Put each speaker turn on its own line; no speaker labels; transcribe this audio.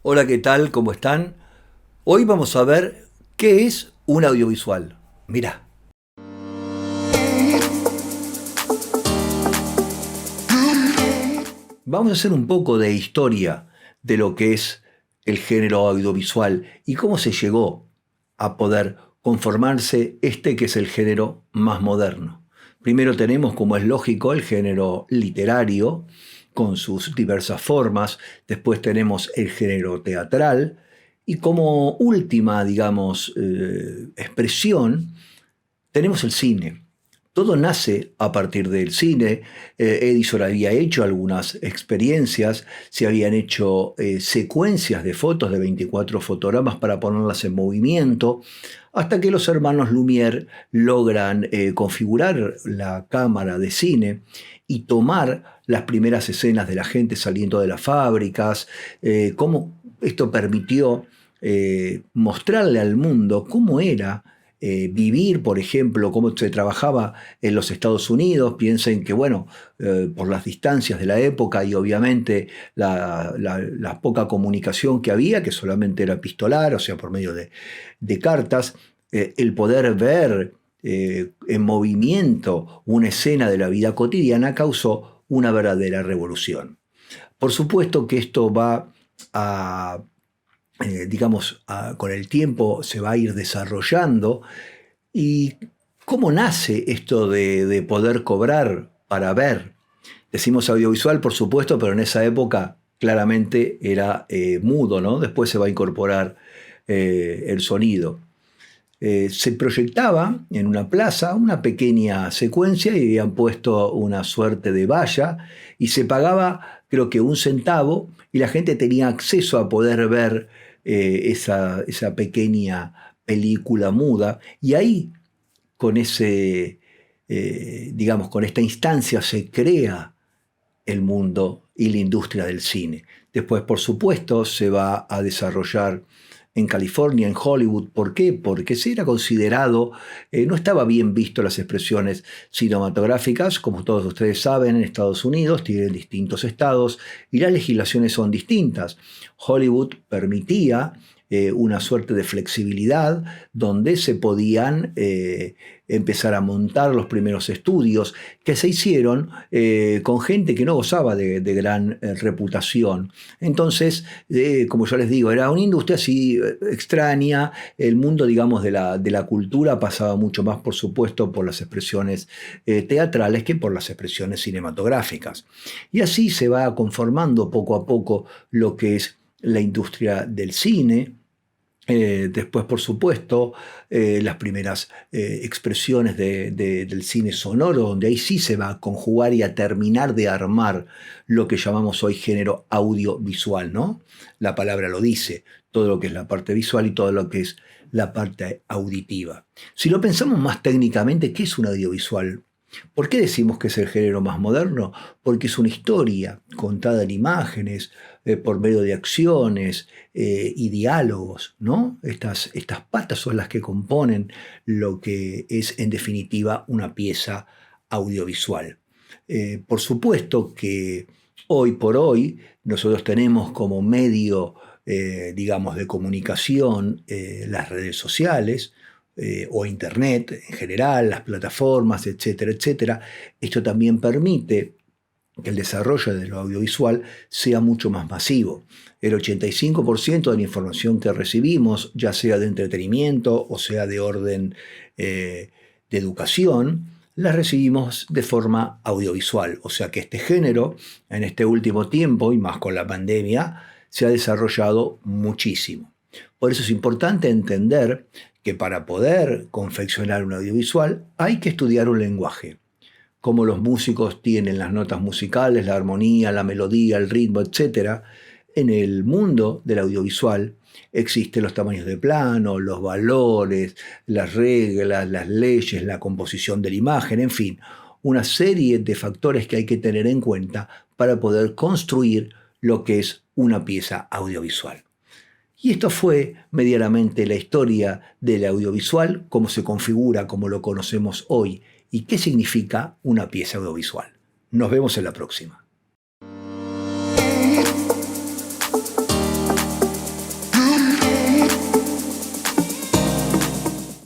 Hola, ¿qué tal? ¿Cómo están? Hoy vamos a ver qué es un audiovisual. Mirá, vamos a hacer un poco de historia de lo que es el género audiovisual y cómo se llegó a poder conformarse este que es el género más moderno. Primero tenemos, como es lógico, el género literario, con sus diversas formas. Después tenemos el género teatral. Y como última, digamos, expresión, tenemos el cine. Todo nace a partir del cine. Edison había hecho algunas experiencias, se habían hecho secuencias de fotos de 24 fotogramas para ponerlas en movimiento, hasta que los hermanos Lumière logran configurar la cámara de cine y tomar las primeras escenas de la gente saliendo de las fábricas, cómo esto permitió mostrarle al mundo cómo era vivir, por ejemplo, cómo se trabajaba en los Estados Unidos. Piensen que, bueno, por las distancias de la época y obviamente la poca comunicación que había, que solamente era epistolar, o sea, por medio de cartas, el poder ver en movimiento una escena de la vida cotidiana causó una verdadera revolución. Por supuesto que esto va a digamos, con el tiempo se va a ir desarrollando. ¿Y cómo nace esto de poder cobrar para ver? Decimos audiovisual, por supuesto, pero en esa época claramente era mudo, ¿no? Después se va a incorporar el sonido. Se proyectaba en una plaza una pequeña secuencia y habían puesto una suerte de valla y se pagaba creo que 1 centavo y la gente tenía acceso a poder ver esa pequeña película muda y ahí con digamos, con esta instancia se crea el mundo y la industria del cine. Después, por supuesto, se va a desarrollar en California, en Hollywood. ¿Por qué? Porque se era considerado, no estaba bien visto las expresiones cinematográficas, como todos ustedes saben, en Estados Unidos tienen distintos estados y las legislaciones son distintas. Hollywood permitía una suerte de flexibilidad donde se podían empezar a montar los primeros estudios que se hicieron con gente que no gozaba de gran reputación. Entonces, como yo les digo, era una industria así extraña. El mundo, digamos, de la cultura pasaba mucho más, por supuesto, por las expresiones teatrales que por las expresiones cinematográficas. Y así se va conformando poco a poco lo que es la industria del cine. Después, por supuesto, las primeras expresiones del cine sonoro, donde ahí sí se va a conjugar y a terminar de armar lo que llamamos hoy género audiovisual, ¿no? La palabra lo dice, todo lo que es la parte visual y todo lo que es la parte auditiva. Si lo pensamos más técnicamente, ¿qué es un audiovisual? ¿Por qué decimos que es el género más moderno? Porque es una historia contada en imágenes, por medio de acciones y diálogos, ¿no? Estas patas son las que componen lo que es, en definitiva, una pieza audiovisual. Por supuesto que hoy por hoy nosotros tenemos como medio, digamos, de comunicación las redes sociales, o Internet en general, las plataformas, etcétera, etcétera. Esto también permite que el desarrollo de lo audiovisual sea mucho más masivo. El 85% de la información que recibimos, ya sea de entretenimiento o sea de orden de educación, la recibimos de forma audiovisual. O sea que este género, en este último tiempo, y más con la pandemia, se ha desarrollado muchísimo. Por eso es importante entender que para poder confeccionar un audiovisual hay que estudiar un lenguaje. Como los músicos tienen las notas musicales, la armonía, la melodía, el ritmo, etc. En el mundo del audiovisual existen los tamaños de plano, los valores, las reglas, las leyes, la composición de la imagen, en fin, una serie de factores que hay que tener en cuenta para poder construir lo que es una pieza audiovisual. Y esto fue medianamente la historia del audiovisual, cómo se configura, cómo lo conocemos hoy y qué significa una pieza audiovisual. Nos vemos en la próxima.